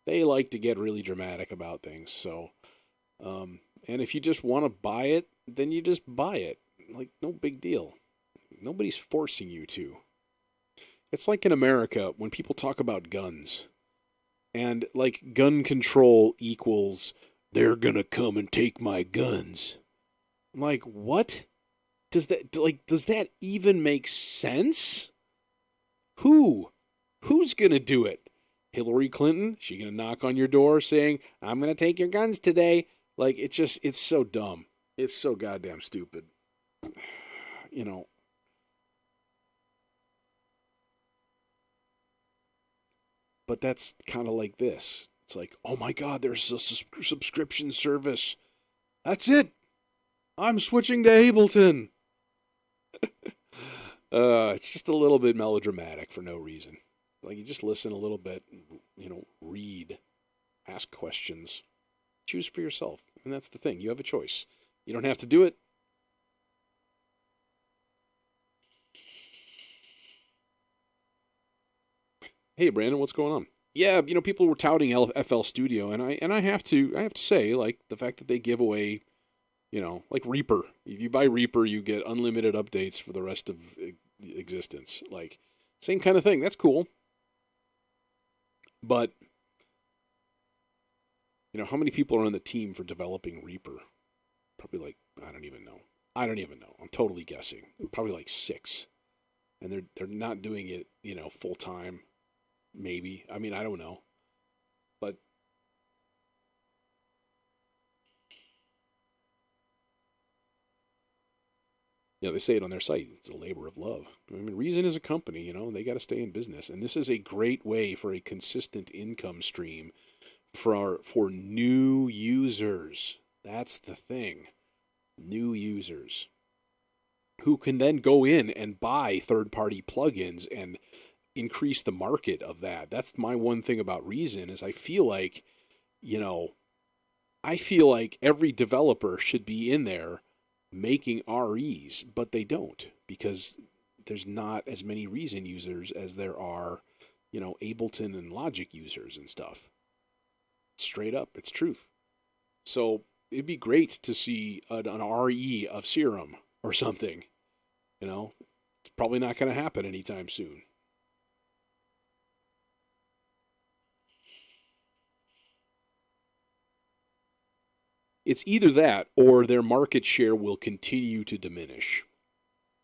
They like to get really dramatic about things. So, and if you just want to buy it, then you just buy it. Like, no big deal. Nobody's forcing you to. It's like in America when people talk about guns. And, like, gun control equals, they're gonna come and take my guns. I'm like, what? Does that even make sense? Who's gonna do it? Hillary Clinton? She gonna knock on your door saying, I'm gonna take your guns today? Like, it's so dumb. It's so goddamn stupid. But that's kind of like this. It's like, oh my God, there's a subscription service. That's it. I'm switching to Ableton. It's just a little bit melodramatic for no reason. Like, you just listen a little bit, read, ask questions, choose for yourself. And that's the thing. You have a choice. You don't have to do it. Hey, Brandon, what's going on? Yeah, people were touting FL Studio, and I have to say, like, the fact that they give away, like Reaper. If you buy Reaper, you get unlimited updates for the rest of existence. Like, same kind of thing. That's cool. But, how many people are on the team for developing Reaper? Probably like, I don't even know. I'm totally guessing. Probably like 6. And they're not doing it, full time. Maybe. I mean, I don't know. But they say it on their site. It's a labor of love. I mean, Reason is a company, they got to stay in business. And this is a great way for a consistent income stream for new users. That's the thing. New users who can then go in and buy third-party plugins and increase the market of that. That's my one thing about Reason is I feel like, you know, I feel like every developer should be in there making REs, but they don't because there's not as many Reason users as there are, Ableton and Logic users and stuff. Straight up, it's truth. So it'd be great to see an RE of Serum or something. It's probably not going to happen anytime soon. It's either that or their market share will continue to diminish.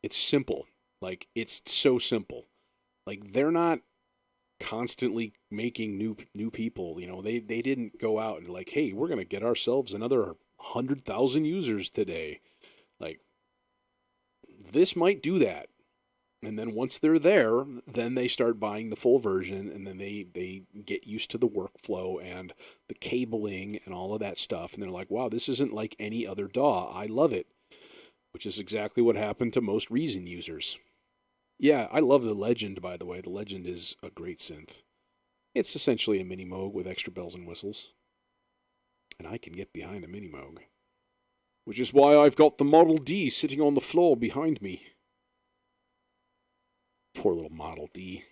It's simple. Like, it's so simple. Like, they're not constantly making new people. They didn't go out and like, hey, we're going to get ourselves another 100,000 users today. Like, this might do that. And then once they're there, then they start buying the full version, and then they get used to the workflow and the cabling and all of that stuff. And they're like, wow, this isn't like any other DAW. I love it, which is exactly what happened to most Reason users. Yeah, I love the Legend, by the way. The Legend is a great synth. It's essentially a Mini Moog with extra bells and whistles. And I can get behind a Mini Moog. Which is why I've got the Model D sitting on the floor behind me. Poor little Model D.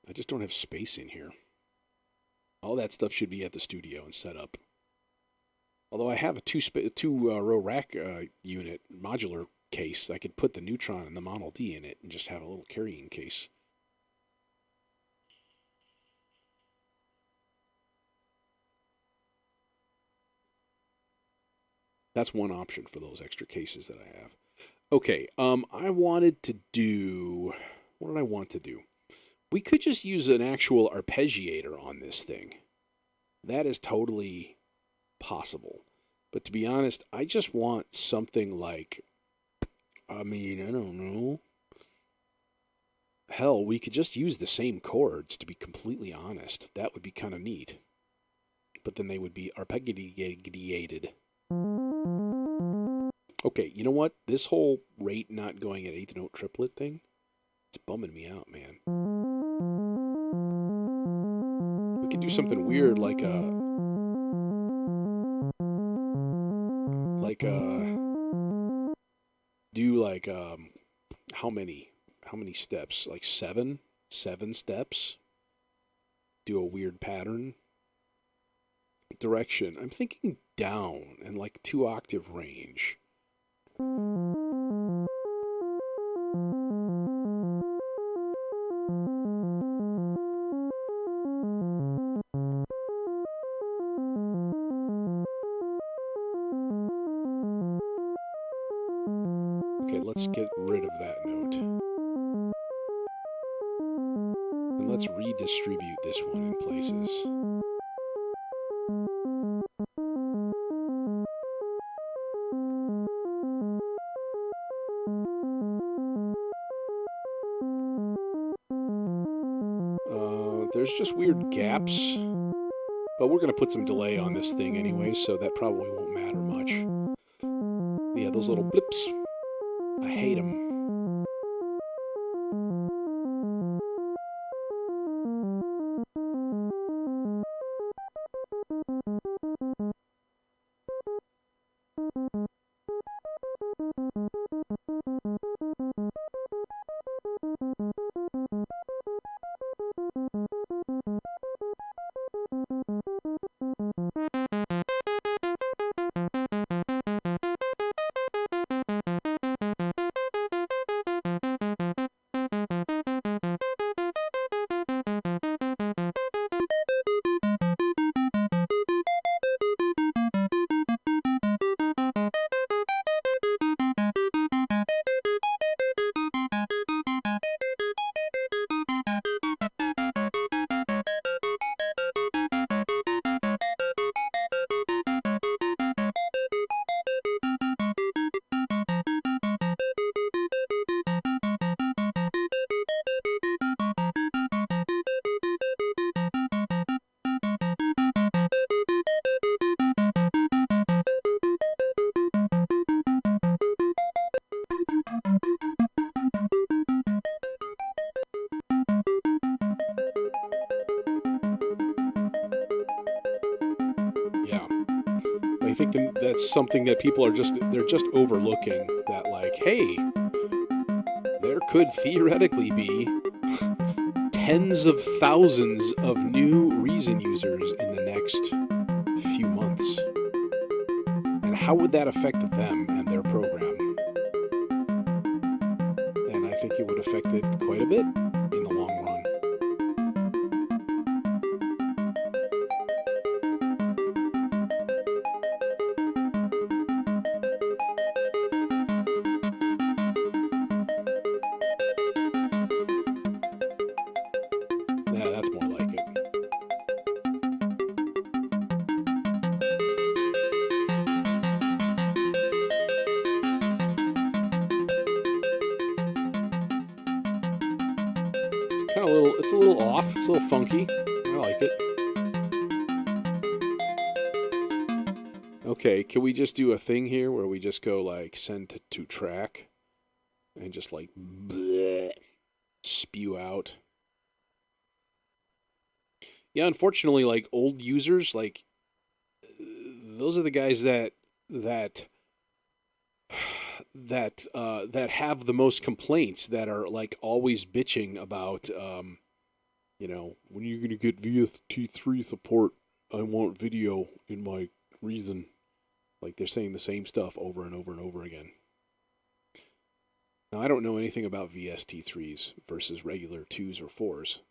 I just don't have space in here. All that stuff should be at the studio and set up. Although I have a two-row rack unit, modular case, I could put the Neutron and the Model D in it and just have a little carrying case. That's one option for those extra cases that I have. Okay, I wanted to do... What did I want to do? We could just use an actual arpeggiator on this thing. That is totally possible. But to be honest, I just want something like... I don't know. Hell, we could just use the same chords, to be completely honest. That would be kind of neat. But then they would be arpeggiated. Okay, you know what? This whole rate not going at eighth note triplet thing, it's bumming me out, man. We could do something weird like how many steps? Like seven steps. Do a weird pattern. Direction. I'm thinking down and like 2-octave range. Okay, let's get rid of that note. And let's redistribute this one in places. There's just weird gaps, but we're going to put some delay on this thing anyway, so that probably won't matter much. Yeah, those little blips, I hate them. I think that's something that people are they're just overlooking. That like, hey, there could theoretically be tens of thousands of new Reason users in the next few months. And how would that affect them and their program? And I think it would affect it quite a bit in the long run. Yeah, that's more like it. It's a little off. It's a little funky. I like it. Okay, can we just do a thing here where we just go like send to track and just like bleh, spew out? Yeah, unfortunately, like old users, like those are the guys that have the most complaints, that are like always bitching about, when are you gonna get VST3 support? I want video in my Reason. Like they're saying the same stuff over and over and over again. Now I don't know anything about VST3s versus regular 2s or 4s.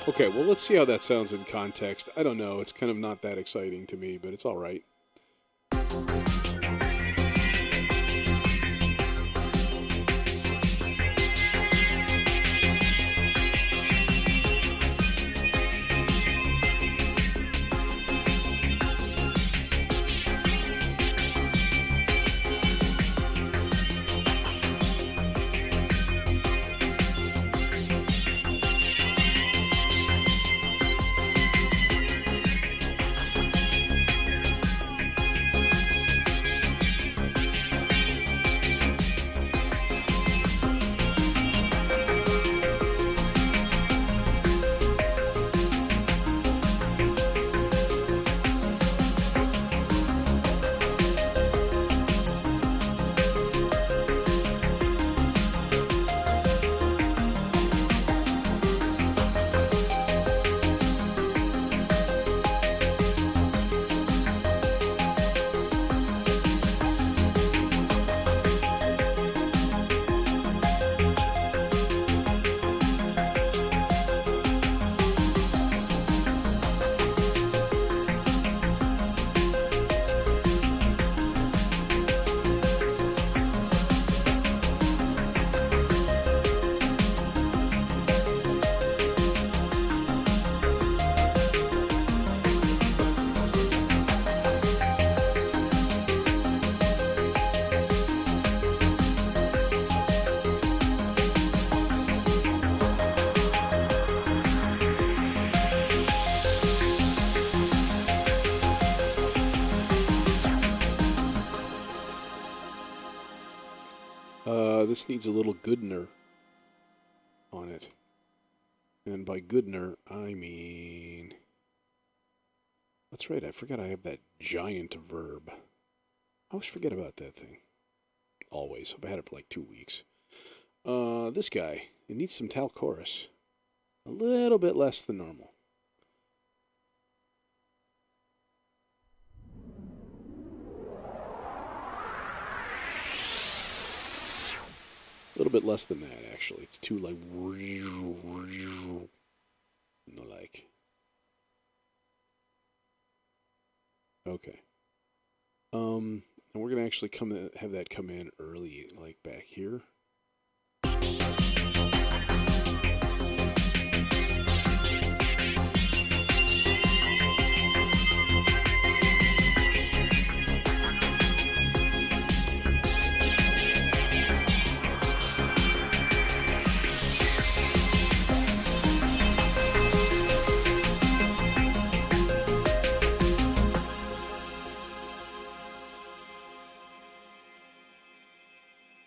Okay, well, let's see how that sounds in context. I don't know. It's kind of not that exciting to me, but it's all right. this needs a little Goodner on it. And by Goodner, I mean... That's right, I forgot I have that giant verb. I always forget about that thing. Always. I've had it for like 2 weeks. This guy, it needs some tal chorus. A little bit less than normal. A little bit less than that, actually. It's too like... No, like... Okay. And we're going to actually have that come in early, like back here.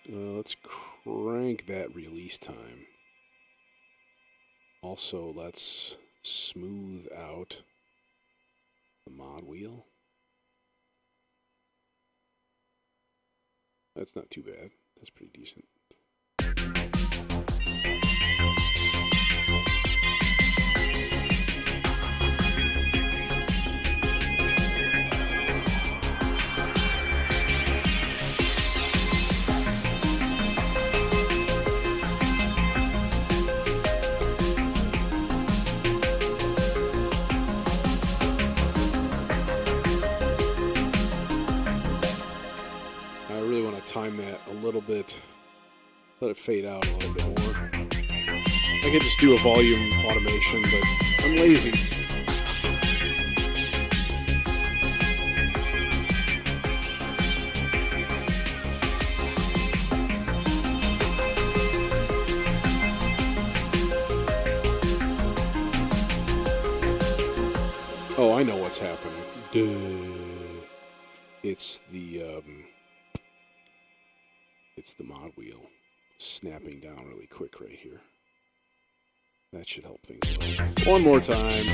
Let's crank that release time. Also, let's smooth out the mod wheel. That's not too bad. That's pretty decent. Time that a little bit, let it fade out a little bit more. I could just do a volume automation, but I'm lazy. Oh, I know what's happening. Duh. It's the mod wheel snapping down really quick right here. That should help things out. One more time.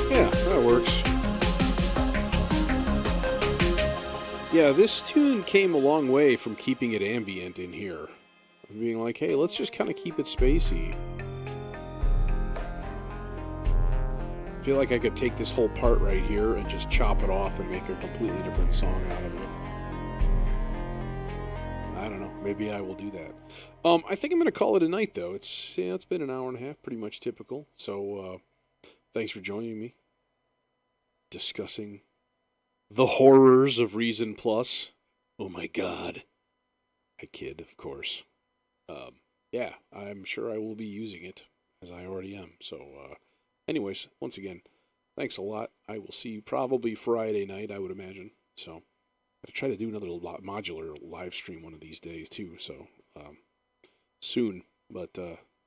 Yeah, that works. Yeah, this tune came a long way from keeping it ambient in here. Being like, hey, let's just kind of keep it spacey. I feel like I could take this whole part right here and just chop it off and make a completely different song out of it. I don't know. Maybe I will do that. I think I'm going to call it a night, though. It's been an hour and a half, pretty much typical. So, thanks for joining me. Discussing the horrors of Reason Plus. Oh my God. I kid, of course. Yeah, I'm sure I will be using it, as I already am. So, anyways, once again, thanks a lot. I will see you probably Friday night, I would imagine. So, I'll try to do another modular live stream one of these days, too. So, soon. But,